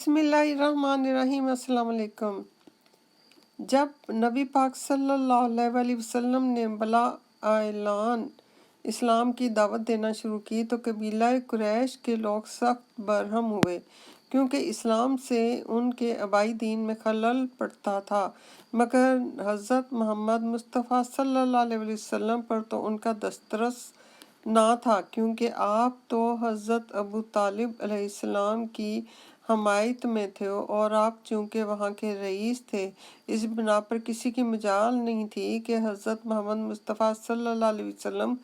बिस्मिल्लाहिर्रहमानिर्रहीम। अस्सलाम वालेकुम। जब नबी पाक सल्लल्लाहु अलैहि वसल्लम ने बला ऐलान इस्लाम की दावत देना शुरू की तो कबीला कुरैश के लोग सख्त बरहम हुए, क्योंकि इस्लाम से उनके आबाई दीन में खलल पड़ता था। मगर हज़रत मोहम्मद मुस्तफ़ा सल्लल्लाहु अलैहि वसल्लम पर तो उनका दस्तरस ना था, क्योंकि आप तो हज़रत अबू तालिब अलैहिस्सलाम की हमायत में थे और आप चूँकि वहाँ के रईस थे, इस बिना पर किसी की मजाल नहीं थी कि हज़रत मोहम्मद मुस्तफ़ा सल्लल्लाहु अलैहि वसल्लम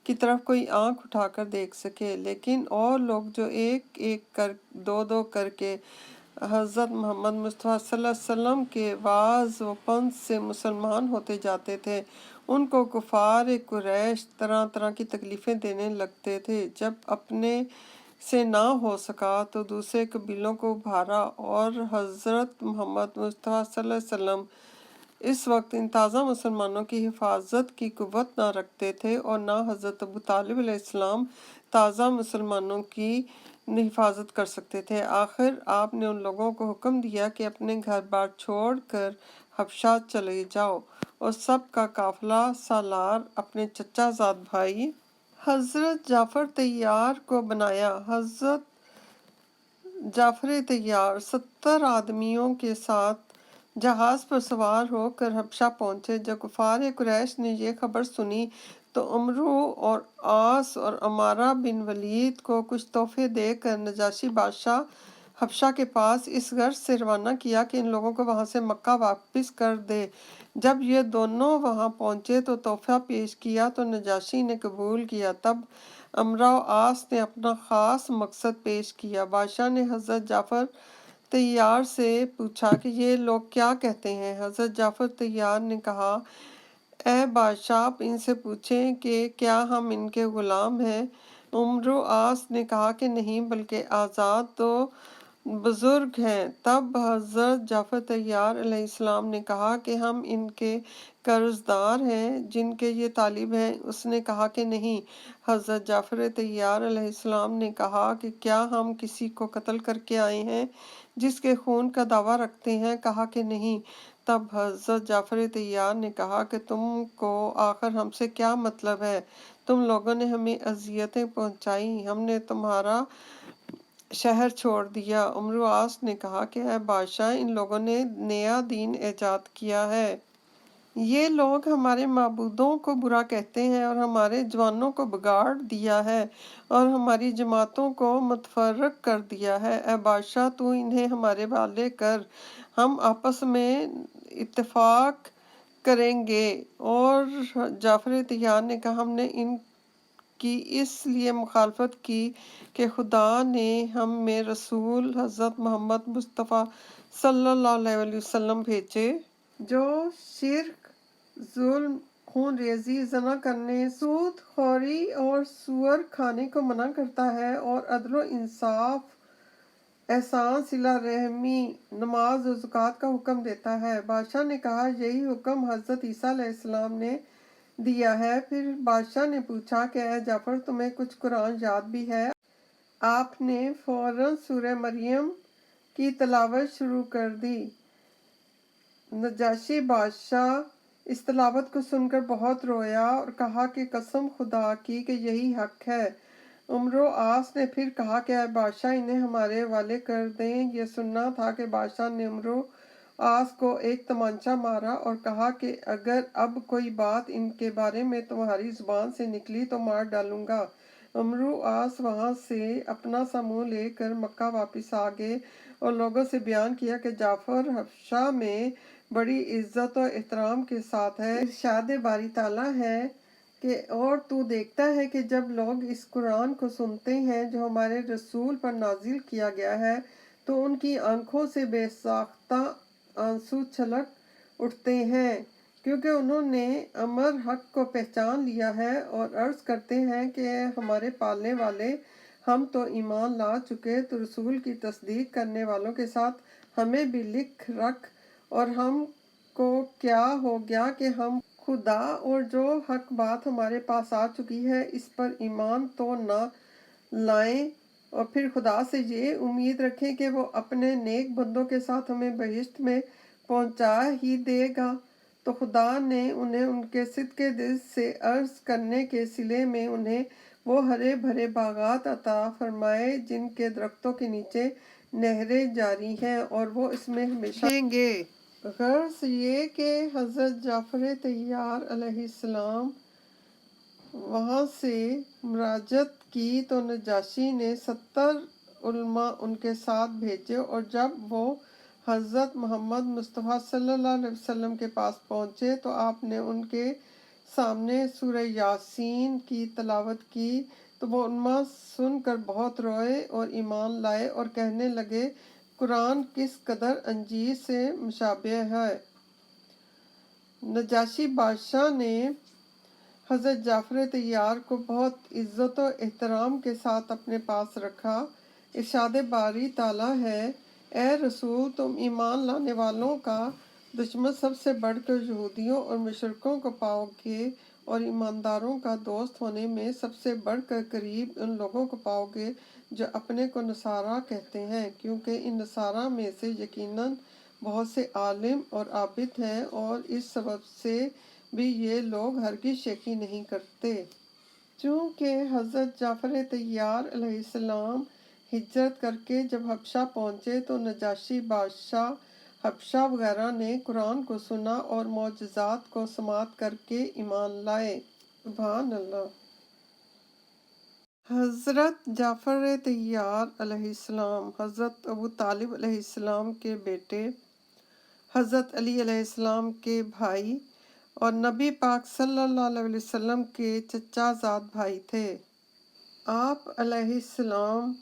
की तरफ कोई आंख उठाकर देख सके। लेकिन और लोग जो एक एक कर दो दो करके हज़रत मोहम्मद मुस्तफ़ा सल्लल्लाहु अलैहि वसल्लम के वाज़ व पंथ से मुसलमान होते जाते थे, उनको कुफार कुरैश तरह तरह की तकलीफ़ें देने लगते थे। जब अपने से ना हो सका तो दूसरे कबीलों को उभारा, और हज़रत मोहम्मद मुस्तफ़ा सल्लल्लाहु अलैहि वसल्लम इस वक्त इन ताज़ा मुसलमानों की हिफाजत की कुव्वत ना रखते थे, और ना हज़रत अबू तालिब अलैहिस्सलाम ताज़ा मुसलमानों की हिफाजत कर सकते थे। आखिर आपने उन लोगों को हुक्म दिया कि अपने घर बार छोड़ कर हबशा चले जाओ, और सब का काफिला सालार अपने चचाजाद भाई हज़रत जाफ़र तैयार को बनाया। हज़रत जाफ़र तैयार 70 आदमियों के साथ जहाज़ पर सवार होकर हबशा पहुँचे। जब कुफार कुरैश ने यह खबर सुनी तो अमरू और आस और अमारा बिन वलीद को कुछ तोहफे देकर नजाशी बादशाह हबशा के पास इस गर्ज से रवाना किया कि इन लोगों को वहाँ से मक्का वापस कर दे। जब ये दोनों वहाँ पहुँचे तो तोहफा पेश किया तो नजाशी ने कबूल किया। तब अमरा और आस ने अपना ख़ास मकसद पेश किया। बादशाह ने हज़रत जाफ़र तैयार से पूछा कि ये लोग क्या कहते हैं। हज़रत जाफ़र तैयार ने कहा, ए बादशाह, आप इनसे पूछें कि क्या हम इनके ग़ुलाम हैं। उमर आस ने कहा कि नहीं, बल्कि आज़ाद तो बुज़ुर्ग हैं। तब हज़रत जाफ़र तैयार अलैहिस्सलाम ने कहा कि हम इनके कर्जदार हैं जिनके ये तालिब हैं। उसने कहा कि नहीं। हज़रत जाफ़र तैयार अलैहिस्सलाम ने कहा कि क्या हम किसी को कत्ल करके आए हैं जिसके खून का दावा रखते हैं। कहा कि नहीं। तब हज़रत जाफ़र तैयार ने कहा कि तुमको आखिर हमसे क्या मतलब है। तुम लोगों ने हमें अजियतें पहुंचाई, हमने तुम्हारा शहर छोड़ दिया। उमर आस ने कहा कि ऐ बादशाह, इन लोगों ने नया दीन ईजाद किया है। ये लोग हमारे माबूदों को बुरा कहते हैं और हमारे जवानों को बिगाड़ दिया है और हमारी जमातों को मुतफर्रक कर दिया है। ऐ बादशाह, तू इन्हें हमारे वाले कर, हम आपस में इत्तेफाक करेंगे। और जाफ़र तैयार ने कहा, हमने इनकी इसलिए मुखालफत की कि खुदा ने हम में रसूल हज़रत मोहम्मद मुस्तफ़ा सल्लल्लाहु अलैहि वसल्लम भेजे, जो शिर्क, जुल्म, खून रेजी, जना करने, सूद खोरी और सुअर खाने को मना करता है, और अदल इंसाफ, एहसान, सिला रहमी, नमाज और ज़कात का हुक्म देता है। बादशाह ने कहा, यही हुक्म हज़रत ईसा अलैहिस्सलाम ने दिया है। फिर बादशाह ने पूछा कि ऐ जाफ़र, तुम्हें कुछ कुरान याद भी है। आपने फौरन सूरह मरियम की तलावत शुरू कर दी। नजाशी बादशाह इस तलावत को सुनकर बहुत रोया और कहा कि कसम खुदा की कि यही हक है। उमर आस ने फिर कहा कि ऐ बादशाह, इन्हें हमारे हवाले कर दें। यह सुनना था कि बादशाह ने उमर आस को एक तमांचा मारा और कहा कि अगर अब कोई बात इनके बारे में तुम्हारी जुबान से निकली तो मार डालूंगा। उमर आस वहाँ से अपना सा मुँह लेकर मक्का वापस आ गए और लोगों से बयान किया कि जाफ़र हबशा में बड़ी इज्जत और एहतराम के साथ है। इरशाद बारी ताला है कि और तू देखता है कि जब लोग इस कुरान को सुनते हैं जो हमारे रसूल पर नाजिल किया गया है तो उनकी आंखों से बेसाख्ता आंसू छलक उठते हैं, क्योंकि उन्होंने अमर हक को पहचान लिया है और अर्ज करते हैं कि हमारे पालने वाले, हम तो ईमान ला चुके, तो रसूल की तस्दीक करने वालों के साथ हमें भी लिख रख। और हम को क्या हो गया कि हम खुदा और जो हक बात हमारे पास आ चुकी है इस पर ईमान तो न लाएं। اور پھر خدا سے یہ امید رکھیں کہ وہ اپنے نیک بندوں کے ساتھ ہمیں بہشت میں پہنچا ہی دے گا۔ تو خدا نے انہیں ان کے صدق دل سے عرض کرنے کے صلے میں انہیں وہ ہرے بھرے باغات عطا فرمائے جن کے درختوں کے نیچے نہریں جاری ہیں اور وہ اس میں ہمیشہ رہیں گے۔ غرض یہ کہ حضرت جعفر طیار علیہ السلام وہاں سے مراجعت کی تو نجاشی نے 70 علماء ان کے ساتھ بھیجے، اور جب وہ حضرت محمد مصطفیٰ صلی اللہ علیہ وسلم کے پاس پہنچے تو آپ نے ان کے سامنے سورہ یاسین کی تلاوت کی تو وہ علماء سن کر بہت روئے اور ایمان لائے اور کہنے لگے قرآن کس قدر انجیر سے مشابہ ہے۔ نجاشی بادشاہ نے حضرت جعفر طیار کو بہت عزت و احترام کے ساتھ اپنے پاس رکھا۔ ارشاد باری تعالیٰ ہے، اے رسول تم ایمان لانے والوں کا دشمن سب سے بڑھ کر یہودیوں اور مشرکوں کو پاؤ گے، اور ایمانداروں کا دوست ہونے میں سب سے بڑھ کر قریب ان لوگوں کو پاؤ گے جو اپنے کو نصارہ کہتے ہیں، کیونکہ ان نصارہ میں سے یقیناً بہت سے عالم اور عابد ہیں، اور اس سبب سے بھی یہ لوگ ہرگز شیخی نہیں کرتے۔ چونکہ حضرت جعفر طیار علیہ السلام ہجرت کر کے جب حبشہ پہنچے تو نجاشی بادشاہ حبشہ وغیرہ نے قرآن کو سنا اور معجزات کو سماعت کر کے ایمان لائے۔ سبحان اللہ۔ حضرت جعفر طیار علیہ السلام حضرت ابو طالب علیہ السلام کے بیٹے، حضرت علی علیہ السلام کے بھائی اور نبی پاک صلی اللہ علیہ وسلم کے چچا زاد بھائی تھے۔ آپ علیہ السلام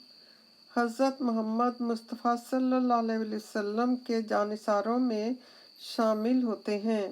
حضرت محمد مصطفیٰ صلی اللہ علیہ وسلم کے جانثاروں میں شامل ہوتے ہیں۔